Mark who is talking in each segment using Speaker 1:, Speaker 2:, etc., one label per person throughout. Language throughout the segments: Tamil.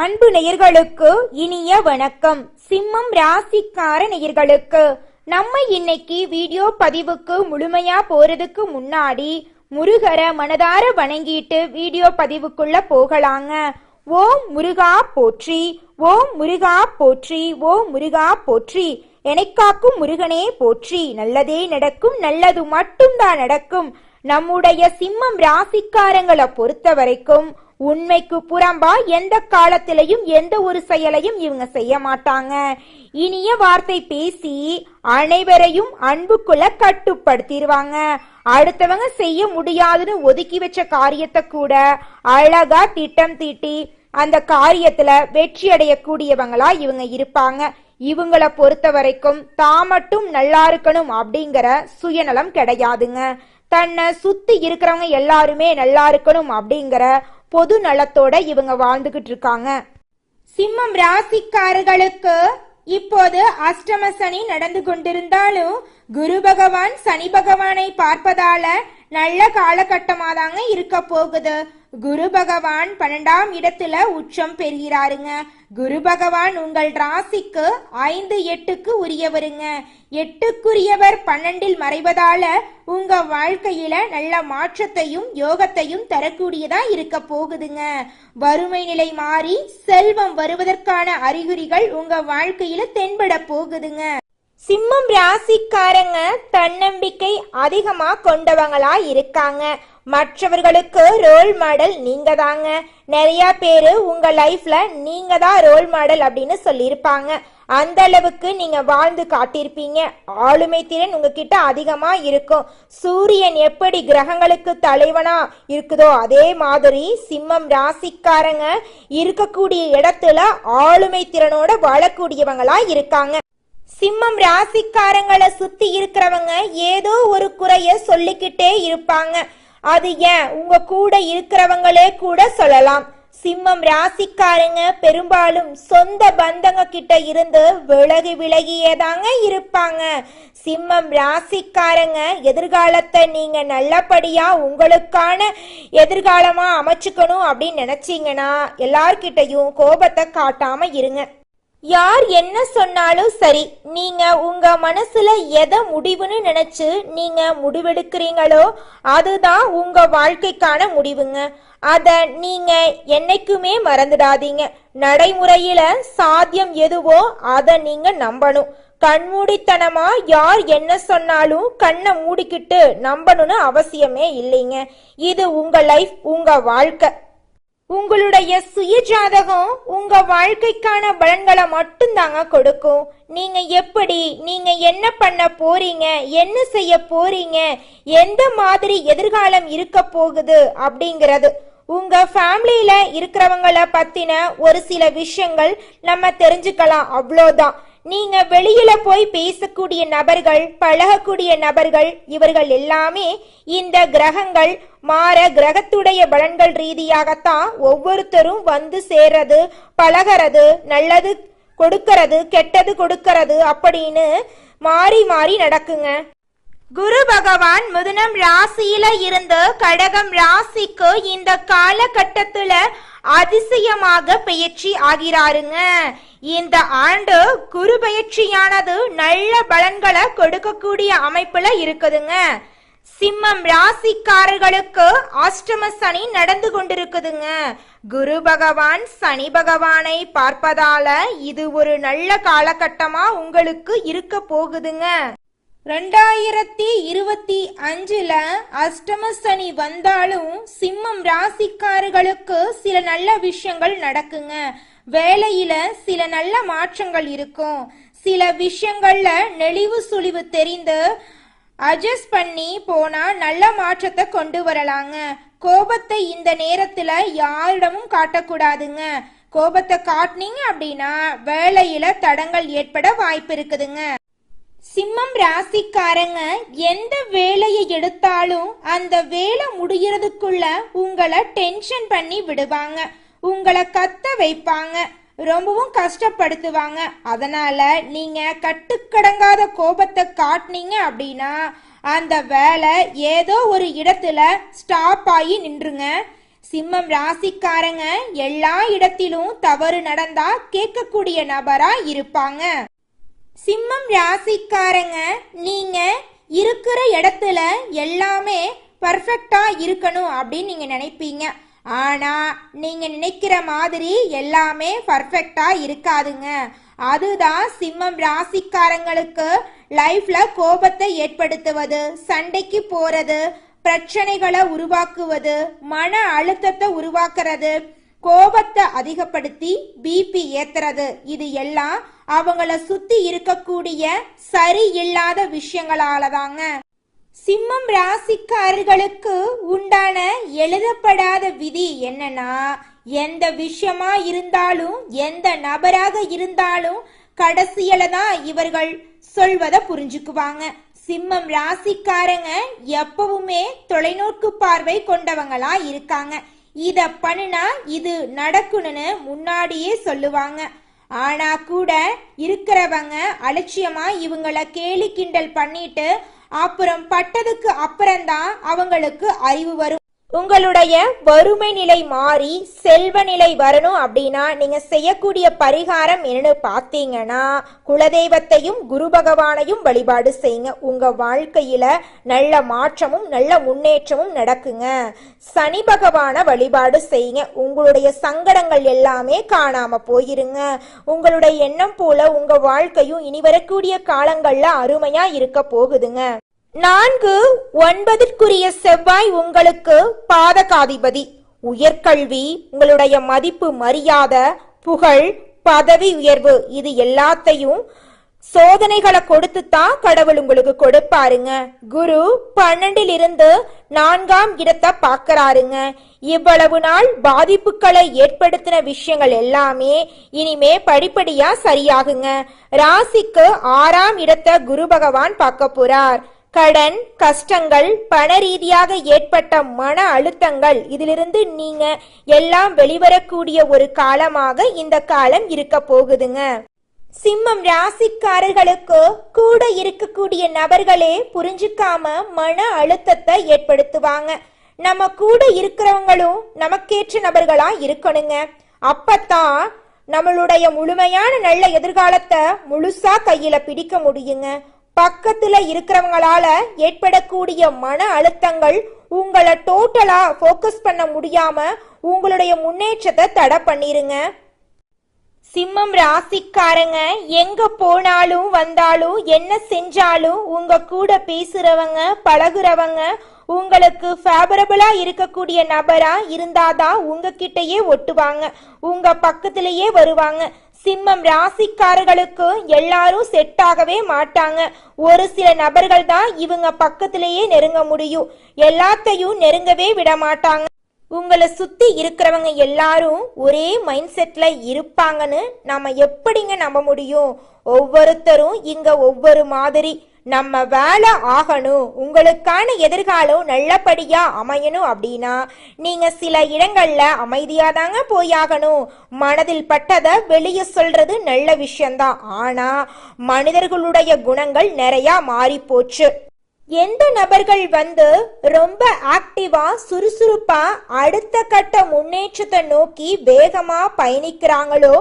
Speaker 1: அன்பு நேயர்களுக்கு இனிய வணக்கம். சிம்மம் ராசிக்கார நேயர்களுக்கு நம்ம இன்னைக்கு வீடியோ பதிவுக்கு முழுமையா போறதுக்கு முன்னாடி முருகரை மனதார வணங்கிட்டு வீடியோ பதிவுக்குள்ள போகலாங்க. ஓம் முருகா போற்றி, ஓம் முருகா போற்றி, ஓம் முருகா போற்றி. எனக்காக்கும் முருகனே போற்றி. நல்லதே நடக்கும், நல்லது மட்டும்தான் நடக்கும். நம்முடைய சிம்மம் ராசிக்காரங்களை பொறுத்த வரைக்கும் உண்மைக்கு புறம்பா எந்த காலத்திலையும் எந்த ஒரு செயலையும் இவங்க செய்ய மாட்டாங்க. இனிய வார்த்தை பேசி அனைவரையும் அன்புக்குள்ள கட்டுப்படுத்திடுவாங்க. அடுத்தவங்க செய்ய முடியாதுன்னு ஒதுக்கி வச்ச காரியத்தை கூட அழகா திட்டம் தீட்டி அந்த காரியத்துல வெற்றி அடையக்கூடியவங்களா இவங்க இருப்பாங்க. இவங்களை பொறுத்த வரைக்கும் தான் மட்டும் நல்லா இருக்கணும் அப்படிங்கிற சுயநலம் கிடையாதுங்க. தன்னை சுத்தி இருக்கிறவங்க எல்லாருமே நல்லா இருக்கணும் அப்படிங்கிற பொது நலத்தோட இவங்க வாழ்ந்துகிட்டு இருக்காங்க. சிம்மம் ராசிக்காரர்களுக்கு இப்போது அஷ்டம சனி நடந்து கொண்டிருந்தாலும் குரு பகவான் சனி பகவானை பார்ப்பதால நல்ல காலகட்டமா தாங்க இருக்க போகுது. குரு பகவான் 12ஆம் இடத்துல உச்சம் பெறுகிறாருங்க. குரு பகவான் உங்கள் ராசிக்கு 5-8க்கு உரியவருங்க. 8க்குரியவர் 12இல் மறைவதால உங்க வாழ்க்கையில நல்ல மாற்றத்தையும் யோகத்தையும் தரக்கூடியதா இருக்க போகுதுங்க. வறுமை நிலை மாறி செல்வம் வருவதற்கான அறிகுறிகள் உங்க வாழ்க்கையில தென்பட போகுதுங்க. சிம்மம் ராசிக்காரங்க தன்னம்பிக்கை அதிகமா கொண்டவங்களா இருக்காங்க. மற்றவர்களுக்கு ரோல் மாடல் நீங்க தாங்க. நிறைய பேரு உங்க லைஃப்ல நீங்க தான் ரோல் மாடல் அப்படின்னு சொல்லியிருப்பாங்க. அந்த அளவுக்கு நீங்க வாழ்ந்து காட்டியிருப்பீங்க. ஆளுமை திறன் உங்ககிட்ட அதிகமா இருக்கும். சூரியன் எப்படி கிரகங்களுக்கு தலைவனா இருக்குதோ அதே மாதிரி சிம்மம் ராசிக்காரங்க இருக்கக்கூடிய இடத்துல ஆளுமை திறனோட வாழக்கூடியவங்களா இருக்காங்க. சிம்மம் ராசிக்காரங்களை சுத்தி இருக்கிறவங்க ஏதோ ஒரு குறைய சொல்லிக்கிட்டே இருப்பாங்க. அது ஏன் உங்க கூட இருக்கிறவங்களே கூட சொல்லலாம். சிம்மம் ராசிக்காரங்க பெரும்பாலும் சொந்த பந்தங்க கிட்ட இருந்து விலகி விலகியேதாங்க இருப்பாங்க. சிம்மம் ராசிக்காரங்க எதிர்காலத்தை நீங்க நல்லபடியா உங்களுக்கான எதிர்காலமா அமைச்சுக்கணும் அப்படின்னு நினைச்சீங்கன்னா எல்லார்கிட்டையும் கோபத்தை காட்டாம இருங்க. யார் என்ன சொன்னாலும் சரி, நீங்க உங்க மனசுல எதை முடிவுன்னு நினைச்சு நீங்க முடிவெடுக்கிறீங்களோ அதுதான் உங்க வாழ்க்கைக்கான முடிவுங்க. அத நீங்க என்னைக்குமே மறந்துடாதீங்க. நடைமுறையில சாத்தியம் எதுவோ அதை நீங்க நம்பணும். கண்மூடித்தனமா யார் என்ன சொன்னாலும் கண்ணை மூடிக்கிட்டு நம்பணும்னு அவசியமே இல்லைங்க. இது உங்க லைஃப், உங்க வாழ்க்கை. உங்களுடைய சுய ஜாதகம் உங்க வாழ்க்கைக்கான பலன்களை மட்டும்தாங்க கொடுக்கும். நீங்க எப்படி, நீங்க என்ன பண்ண போறீங்க, என்ன செய்ய போறீங்க, எந்த மாதிரி எதிர்காலம் இருக்க போகுது அப்படிங்கிறது உங்க ஃபேமிலியில இருக்கிறவங்கள பத்தின ஒரு சில விஷயங்கள் நம்ம தெரிஞ்சுக்கலாம், அவ்வளோதான். நீங்க வெளியில போய் பேசக்கூடிய நபர்கள், பழகக்கூடிய நபர்கள், இவர்கள் எல்லாமே இந்த கிரகங்கள் மாற கிரகத்துடைய பலன்கள் ரீதியாகத்தான் ஒவ்வொருத்தரும் வந்து சேர்றது, பழகிறது, நல்லது கொடுக்கறது, கெட்டது கொடுக்கறது அப்படின்னு மாறி மாறி நடக்குங்க. குரு பகவான் மிதுனம் ராசியில இருந்து கடகம் ராசிக்கு இந்த காலகட்டத்துல அதிசயமாக பெயர்ச்சி ஆகிறாருங்க. இந்த ஆண்டு குரு பெயர்ச்சியானது நல்ல பலன்களை கொடுக்கக்கூடிய அமைப்புல இருக்குதுங்க. சிம்மம் ராசிக்காரர்களுக்கு அஷ்டம சனி நடந்து கொண்டிருக்குதுங்க. குரு பகவான் சனி பகவானை பார்ப்பதால இது ஒரு நல்ல காலகட்டமா உங்களுக்கு இருக்க போகுதுங்க. 2025ல அஷ்டம சனி வந்தாலும் சிம்மம் ராசிக்காரர்களுக்கு சில நல்ல விஷயங்கள் நடக்குங்க. வேலையில சில நல்ல மாற்றங்கள் இருக்கும். சில விஷயங்கள்ல நெளிவு சுழிவு தெரிந்து அட்ஜஸ்ட் பண்ணி போனா நல்ல மாற்றத்தை கொண்டு வரலாங்க. கோபத்தை இந்த நேரத்துல யாரிடமும் காட்டக்கூடாதுங்க. கோபத்தை காட்டினீங்க அப்படின்னா வேலையில தடங்கள் ஏற்பட வாய்ப்பு இருக்குதுங்க. சிம்மம் ராசிக்காரங்க எந்த வேலையை எடுத்தாலும் அந்த வேலை முடியறதுக்குள்ள உங்களை டென்ஷன் பண்ணி விடுவாங்க. உங்களை கத்த வைப்பாங்க, ரொம்பவும் கஷ்டப்படுத்துவாங்க. அதனால நீங்க கட்டுக்கடங்காத கோபத்தை காட்டினீங்க அப்படின்னா அந்த வேலை ஏதோ ஒரு இடத்துல ஸ்டாப் ஆகி நின்றுங்க. சிம்மம் ராசிக்காரங்க எல்லா இடத்திலும் தவறு நடந்தா கேட்கக்கூடிய நபரா இருப்பாங்க. சிம்மம் ராசிக்காரங்க நீங்க இருக்கிற இடத்துல எல்லாமே பர்ஃபெக்டா இருக்கணும் அப்படின்னு நீங்க நினைப்பீங்க. ஆனா நீங்க நினைக்கிற மாதிரி எல்லாமே பர்ஃபெக்டா இருக்காதுங்க. அதுதான் சிம்மம் ராசிக்காரங்களுக்கு லைஃப்ல கோபத்தை ஏற்படுத்துவது, சண்டைக்கு போறது, பிரச்சனைகளை உருவாக்குவது, மன அழுத்தத்தை உருவாக்குறது, கோபத்தை அதிகப்படுத்தி பிபி ஏத்துறது, இது எல்லாம் அவங்கள சுத்தி இருக்கக்கூடிய சரியில்லாத விஷயங்களாலதாங்க. சிம்மம் ராசிக்காரர்களுக்கு உண்டான எழுதப்படாத விதி என்னன்னா, எந்த விஷயமா இருந்தாலும் எந்த நபராக இருந்தாலும் கடைசியில தான் இவர்கள் சொல்வதை புரிஞ்சுக்குவாங்க. சிம்மம் ராசிக்காரங்க எப்பவுமே தொலைநோக்கு பார்வை கொண்டவங்களா இருக்காங்க. இத பண்ணுனா இது நடக்கும்னு முன்னாடியே சொல்லுவாங்க. ஆனா கூட இருக்கிறவங்க அலட்சியமா இவங்கள கேலி கிண்டல் பண்ணிட்டு அப்புறம் பட்டதுக்கு அப்புறம்தான் அவங்களுக்கு அறிவு வரும். உங்களுடைய வறுமை நிலை மாறி செல்வ நிலை வரணும் அப்படின்னா நீங்க செய்யக்கூடிய பரிகாரம் என்னன்னு பார்த்தீங்கன்னா, குலதெய்வத்தையும் குரு பகவானையும் வழிபாடு செய்யுங்க. உங்க வாழ்க்கையில நல்ல மாற்றமும் நல்ல முன்னேற்றமும் நடக்குங்க. சனி பகவான வழிபாடு செய்யுங்க. உங்களுடைய சங்கடங்கள் எல்லாமே காணாம போயிருங்க. உங்களுடைய எண்ணம் போல உங்க வாழ்க்கையும் இனி வரக்கூடிய காலங்கள்ல அருமையா இருக்க போகுதுங்க. 4/9 செவ்வாய் உங்களுக்கு பாதகாதிபதி. உயர்கல்வி, உங்களுடைய மதிப்பு மரியாதை, புகழ், பதவி உயர்வு, இது எல்லாத்தையும் சோதனைகளை கொடுத்து தான் கடவுள் உங்களுக்கு கொடுப்பாருங்க. குரு 12 இருந்து 4ஆம் இடத்தை பார்க்கறாருங்க. இவ்வளவு நாள் பாதிப்புகளை ஏற்படுத்தின விஷயங்கள் எல்லாமே இனிமே படிப்படியா சரியாகுங்க. ராசிக்கு 6ஆம் இடத்தை குரு பகவான் பார்க்க போறார். கடன், கஷ்டங்கள், பண ரீதியாக ஏற்பட்ட மன அழுத்தங்கள், இதிலிருந்து நீங்க எல்லாம் வெளிவரக்கூடிய ஒரு காலமாக இந்த காலம் இருக்க போகுதுங்க. சிம்மம் ராசிக்காரர்களுக்கு கூட இருக்கக்கூடிய நபர்களே புரிஞ்சுக்காம மன அழுத்தத்தை ஏற்படுத்துவாங்க. நம்ம கூட இருக்கிறவங்களும் நமக்கேற்ற நபர்களா இருக்கணுங்க. அப்பத்தான் நம்மளுடைய முழுமையான நல்ல எதிர்காலத்தை முழுசா கையில பிடிக்க முடியுங்க. பக்கத்துல இருக்கிறவங்களால ஏற்படக்கூடிய மன அழுத்தங்கள் உங்களை டோட்டலா ஃபோக்கஸ் பண்ண முடியாம உங்களுடைய முன்னேற்றத்தை தடை பண்ணிருங்க. சிம்மம் ராசிக்காரங்க எங்க போனாலும் வந்தாலும் என்ன செஞ்சாலும் உங்க கூட பேசுறவங்க பழகுறவங்க உங்களுக்கு ஃபேவரபிளா இருக்கக்கூடிய நபரா இருந்தாதான் உங்ககிட்டயே ஒட்டுவாங்க, உங்க பக்கத்திலேயே வருவாங்க. சிம்மம் ராசிக்காரர்களுக்கு எல்லாரும் செட் ஆகவே மாட்டாங்க. ஒரு சில நபர்கள் தான் இவங்க பக்கத்திலேயே நெருங்க முடியும், எல்லாத்தையும் நெருங்கவே விட மாட்டாங்க. உங்களை சுத்தி இருக்கிறவங்க எல்லாரும் ஒரே மைண்ட் செட்ல இருப்பாங்கன்னு நாம எப்படிங்க நம்ப முடியும்? ஒவ்வொருத்தரும் இங்க ஒவ்வொரு மாதிரி. நம்ம வேலை ஆகணும், உங்களுக்கான எதிர்காலம் நல்லபடியா அமையணும் அப்படின்னா நீங்க சில இடங்கள்ல அமைதியா தாங்க போயாகணும். மனதில் பட்டதை வெளியே சொல்றது நல்ல விஷயம்தான். ஆனா மனிதர்களுடைய குணங்கள் நிறைய மாறி போச்சு. எந்த நபர்கள் ரொம்ப ஆக்டிவா சுறுசுறுப்பா அடுத்த கட்ட முன்னேற்றத்தை நோக்கி வேகமா பயணிக்கிறாங்களோ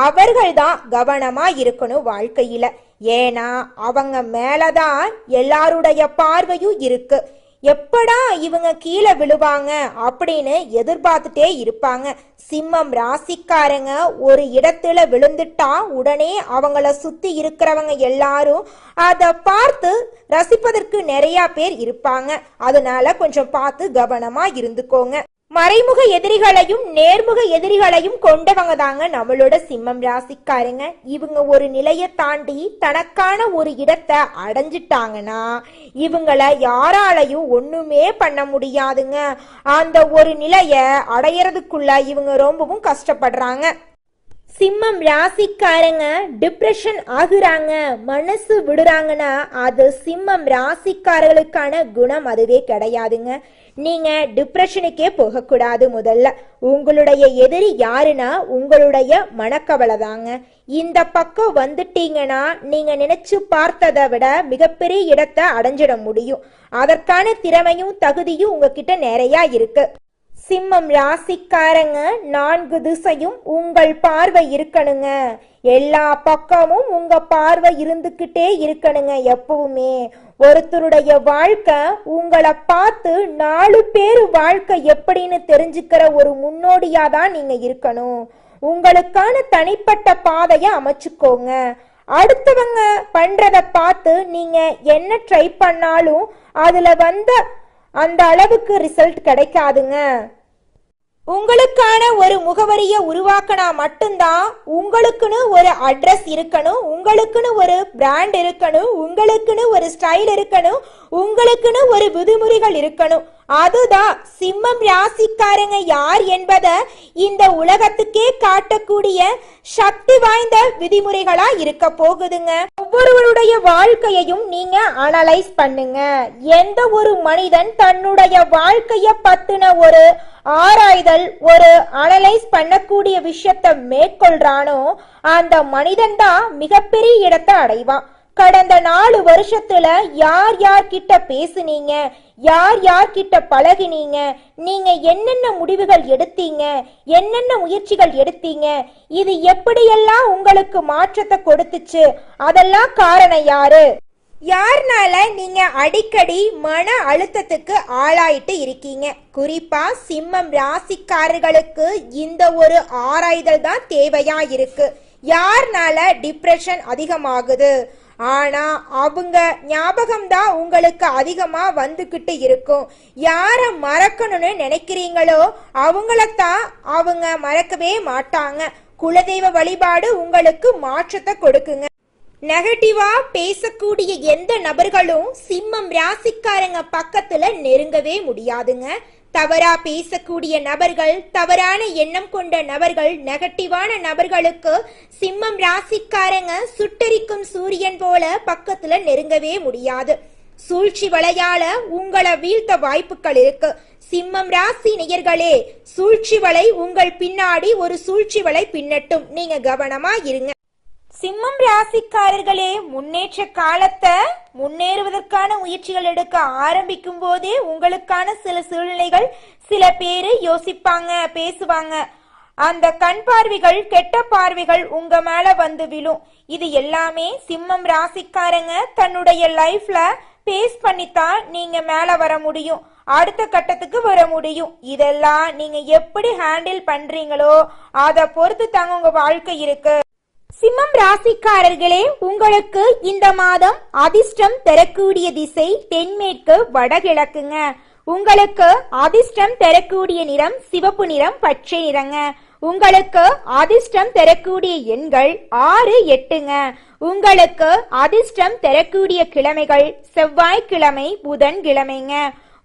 Speaker 1: அவர்கள் தான் கவனமா இருக்கணும் வாழ்க்கையில. ஏன்னா அவங்க மேலதான் எல்லாருடைய பார்வையும் இருக்கு. எப்படா இவங்க கீழே விழுவாங்க அப்படின்னு எதிர்பார்த்துட்டே இருப்பாங்க. சிம்மம் ராசிக்காரங்க ஒரு இடத்துல விழுந்துட்டா உடனே அவங்கள சுத்தி இருக்கிறவங்க எல்லாரும் அதை பார்த்து ரசிப்பதற்கு நிறைய பேர் இருப்பாங்க. அதனால கொஞ்சம் பார்த்து கவனமா இருந்துக்கோங்க. மறைமுக எதிரிகளையும் நேர்முக எதிரிகளையும் கொண்டவங்க தாங்க நம்மளோட சிம்மம் ராசிக்காரங்க. இவங்க ஒரு நிலையை தாண்டி தனக்கான ஒரு இடத்தை அடைஞ்சிட்டாங்கன்னா இவங்கள யாராலையும் ஒண்ணுமே பண்ண முடியாதுங்க. அந்த ஒரு நிலைய அடையறதுக்குள்ள இவங்க ரொம்பவும் கஷ்டப்படுறாங்க. சிம்மம் ராசிக்காரங்க டிப்ரெஷன் ஆகுறாங்க, மனசு விடுறாங்கன்னா அது சிம்மம் ராசிக்காரர்களுக்கான குணம் அதுவே கிடையாதுங்க. நீங்க டிப்ரெஷனுக்கே போகக்கூடாது. முதல்ல உங்களுடைய எதிரி யாருன்னா உங்களுடைய மனக்கவலை தாங்க. இந்த பக்கம் வந்துட்டீங்கன்னா நீங்க நினைச்சு பார்த்ததை விட மிகப்பெரிய இடத்தை அடைஞ்சிட முடியும். அதற்கான திறமையும் தகுதியும் உங்ககிட்ட நிறைய இருக்கு. சிம்மம் ராசிக்காரங்க, 4 திசையும் உங்கள் பார்வை இருக்கணுங்க. எல்லா பக்கமும் உங்க பார்வை இருந்துகிட்டே இருக்கணுங்க. எப்பவுமே ஒருத்தருடைய வாழ்க்கை உங்களை பார்த்து 4 பேர் வாழ்க்கை எப்படின்னு தெரிஞ்சுக்கிற ஒரு முன்னோடியா தான் நீங்க இருக்கணும். உங்களுக்கான தனிப்பட்ட பாதையை அமைச்சுக்கோங்க. அடுத்தவங்க பண்றத பார்த்து நீங்க என்ன ட்ரை பண்ணாலும் அதுல அந்த அளவுக்கு ரிசல்ட் கிடைக்காதுங்க. உங்களுக்கான ஒரு முகவரியை உருவாக்கினா மட்டும்தான் உங்களுக்குன்னு ஒரு அட்ரஸ் இருக்கணும், உங்களுக்குன்னு ஒரு பிராண்ட் இருக்கணும், உங்களுக்குன்னு ஒரு ஸ்டைல் இருக்கணும், உங்களுக்குன்னு ஒரு விதிமுறைகள் இருக்கணும். அதுதான் சிம்மம் ராசிக்காரங்க யார் என்பதை இந்த உலகத்துக்கே காட்டக்கூடிய சக்தி வாய்ந்த விதிமுறைகளா இருக்க போகுதுங்க. ஒவ்வொருவருடைய வாழ்க்கையையும் நீங்க அனலைஸ் பண்ணுங்க. எந்த ஒரு மனிதன் தன்னுடைய வாழ்க்கைய பத்தின ஒரு ஆராய்தல், ஒரு அனலைஸ் பண்ணக்கூடிய விஷயத்தை மேற்கொள்றானோ அந்த மனிதன் தான் மிகப்பெரிய இடத்தை அடைவான். கடந்த 4 வருஷத்துல யார் யார்கிட்ட பேசுனீங்க, யார் யார்கிட்ட பழகினீங்க, நீங்க என்னென்ன முடிவுகள் எடுத்தீங்க, என்னென்ன முயற்சிகள் எடுத்தீங்க, இது எப்படியெல்லாம் உங்களுக்கு மாற்றத்தை கொடுத்துச்சு, அதெல்லாம் காரணம் யாரு, யாருனால நீங்க அடிக்கடி மன அழுத்தத்துக்கு ஆளாயிட்டு இருக்கீங்க. குறிப்பா சிம்மம் ராசிக்காரர்களுக்கு இந்த ஒரு ஆராய்தல் தான் தேவையா இருக்கு. யாருனால டிப்ரெஷன் அதிகமாகுது, ஆனா அவங்க ஞாபகம் தான் உங்களுக்கு அதிகமா வந்துகிட்டு இருக்கும். யார மறக்கணும்னு நினைக்கிறீங்களோ அவங்களத்தான் அவங்க மறக்கவே மாட்டாங்க. குலதெய்வ வழிபாடு உங்களுக்கு மாற்றத்தை கொடுக்குங்க. நெகட்டிவா பேசக்கூடிய எந்த நபர்களும் சிம்மம் ராசிக்காரங்க பக்கத்துல நெருங்கவே முடியாதுங்க. தவறா பேசக்கூடிய நபர்கள், தவறான எண்ணம் கொண்ட நபர்கள், நெகட்டிவான நபர்களுக்கு சிம்மம் ராசிக்காரங்க சுட்டரிக்கும் சூரியன் போல பக்கத்துல நெருங்கவே முடியாது. சூழ்ச்சி வலையால உங்களை வீழ்த்த வாய்ப்புகள் இருக்கு. சிம்மம் ராசி நேயர்களே, சூழ்ச்சி வலை உங்கள் பின்னாடி ஒரு சூழ்ச்சி வலை பின்னட்டும், நீங்க கவனமா இருங்க. சிம்மம் ராசிக்காரர்களே, முன்னேற்ற காலத்தை முன்னேறுவதற்கான முயற்சிகள் எடுக்க ஆரம்பிக்கும் போதே உங்களுக்கான சில சூழ்நிலைகள் சில பேரு யோசிப்பாங்க, பேசுவாங்க. அந்த கண் பார்வைகள், கெட்ட பார்வைகள் உங்க மேல வந்து விழும். இது எல்லாமே சிம்மம் ராசிக்காரங்க தன்னுடைய லைஃப்ல பேஸ் பண்ணித்தான் நீங்க மேல வர முடியும், அடுத்த கட்டத்துக்கு வர முடியும். இதெல்லாம் நீங்க எப்படி ஹேண்டில் பண்றீங்களோ அதை பொறுத்து தாங்க உங்க வாழ்க்கை இருக்கு. சிம்மம் ராசிக்காரர்களே, உங்களுக்கு இந்த மாதம் அதிர்ஷ்டம் தரக்கூடிய திசை தென்மேற்கு வடகிழக்குங்க. உங்களுக்கு அதிர்ஷ்டம் தரக்கூடிய நிறம் சிவப்பு நிறம், பச்சை நிறங்க. உங்களுக்கு அதிர்ஷ்டம் தரக்கூடிய எண்கள் 6, 8ங்க. உங்களுக்கு அதிர்ஷ்டம் தரக்கூடிய கிழமைகள் செவ்வாய்க்கிழமை, புதன்கிழமைங்க.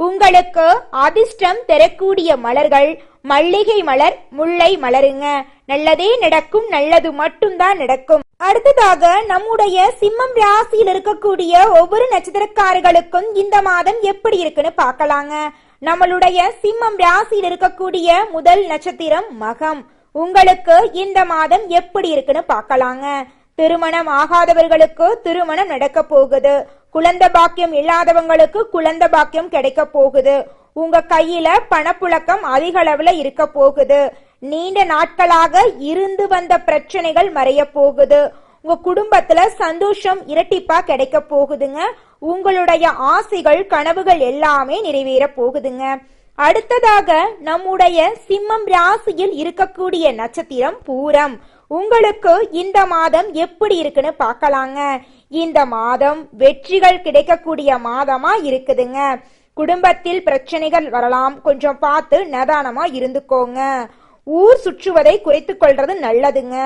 Speaker 1: உங்களுக்கு அதிர்ஷ்டம் தரக்கூடிய மலர்கள் மல்லிகை மலர், முல்லை மலருங்க. நல்லதே நடக்கும், நல்லது மட்டும்தான் நடக்கும். அடுத்ததாக நம்முடைய சிம்மம் ராசியில் இருக்கக்கூடிய ஒவ்வொரு நட்சத்திரக்காரர்களுக்கும் இந்த மாதம் எப்படி இருக்குன்னு பார்க்கலாங்க. நம்மளுடைய சிம்மம் ராசியில் இருக்கக்கூடிய முதல் நட்சத்திரம் மகம். உங்களுக்கு இந்த மாதம் எப்படி இருக்குன்னு பார்க்கலாங்க. திருமணம் ஆகாதவர்களுக்கு திருமணம் நடக்க போகுது. குழந்தை பாக்கியம் இல்லாதவங்களுக்கு குழந்தை பாக்கியம் கிடைக்க போகுது. உங்க கையில பணப்புழக்கம் அதிக அளவுல இருக்க போகுது. நீண்ட நாட்களாக இருந்து வந்த பிரச்சனைகள் மறைய போகுது. உங்க குடும்பத்துல சந்தோஷம் இரட்டிப்பா கிடைக்க போகுதுங்க. உங்களுடைய ஆசைகள், கனவுகள் எல்லாமே நிறைவேற போகுதுங்க. அடுத்ததாக நம்முடைய சிம்மம் ராசியில் இருக்கக்கூடிய நட்சத்திரம் பூரம். உங்களுக்கு இந்த மாதம் எப்படி இருக்குன்னு பார்க்கலாங்க. இந்த மாதம் வெற்றிகள் கிடைக்கக்கூடிய மாதமா இருக்குதுங்க. குடும்பத்தில் பிரச்சனைகள் வரலாம், கொஞ்சம் பார்த்து நிதானமா இருந்துக்கோங்க. ஊர் சுற்றுவதை குறைத்து கொள்றது நல்லதுங்க.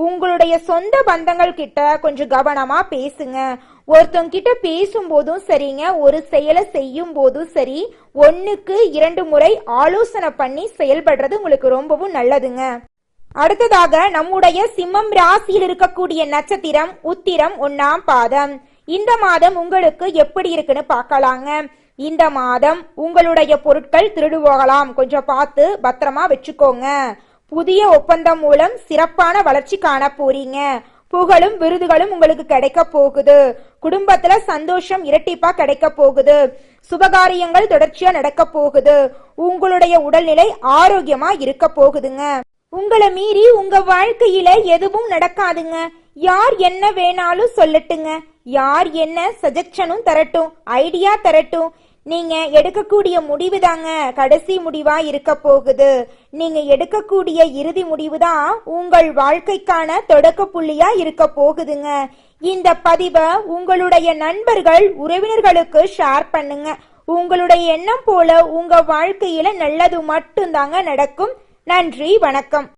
Speaker 1: உங்களுடைய சொந்த பந்தங்கள் கிட்ட கொஞ்சம் கவனமா பேசுங்க. ஒருத்தவங்க கிட்ட பேசும்போதும் சரிங்க, ஒரு செயலை செய்யும் போதும் சரி, 1க்கு 2 முறை ஆலோசனை பண்ணி செயல்படுறது உங்களுக்கு ரொம்பவும் நல்லதுங்க. அடுத்ததாக நம்முடைய சிம்மம் ராசியில் இருக்கக்கூடிய நட்சத்திரம் உத்திரம், 1ஆம் பாதம். இந்த மாதம் உங்களுக்கு எப்படி இருக்குன்னு பார்க்கலாங்க. இந்த மாதம் உங்களுடைய பொருட்கள் திருடு போகலாம், கொஞ்சம் பார்த்து பத்திரமா வச்சுக்கோங்க. புதிய ஒப்பந்தம் மூலம் சிறப்பான வளர்ச்சி காண போறீங்க. புகழும் விருதுகளும் உங்களுக்கு கிடைக்க போகுது. குடும்பத்துல சந்தோஷம் இரட்டிப்பா கிடைக்க போகுது. சுபகாரியங்கள் தொடர்ச்சியா நடக்க போகுது. உங்களுடைய உடல்நிலை ஆரோக்கியமா இருக்க போகுதுங்க. உங்களை மீறி உங்க வாழ்க்கையில எதுவும் நடக்காதுங்க. யார் என்ன வேணாலும் சொல்லட்டுங்க, யார் என்ன சஜெக்ஷனும் தரட்டும், ஐடியா தரட்டும், நீங்க எடுக்கக்கூடிய முடிவு தாங்க கடைசி முடிவா இருக்க போகுது. நீங்க எடுக்கக்கூடிய இறுதி முடிவு தான் உங்கள் வாழ்க்கைக்கான தொடக்க புள்ளியா இருக்க போகுதுங்க. இந்த பதிவை உங்களுடைய நண்பர்கள் உறவினர்களுக்கு ஷேர் பண்ணுங்க. உங்களுடைய எண்ணம் போல உங்க வாழ்க்கையில நல்லது மட்டும்தாங்க நடக்கும். நன்றி, வணக்கம்.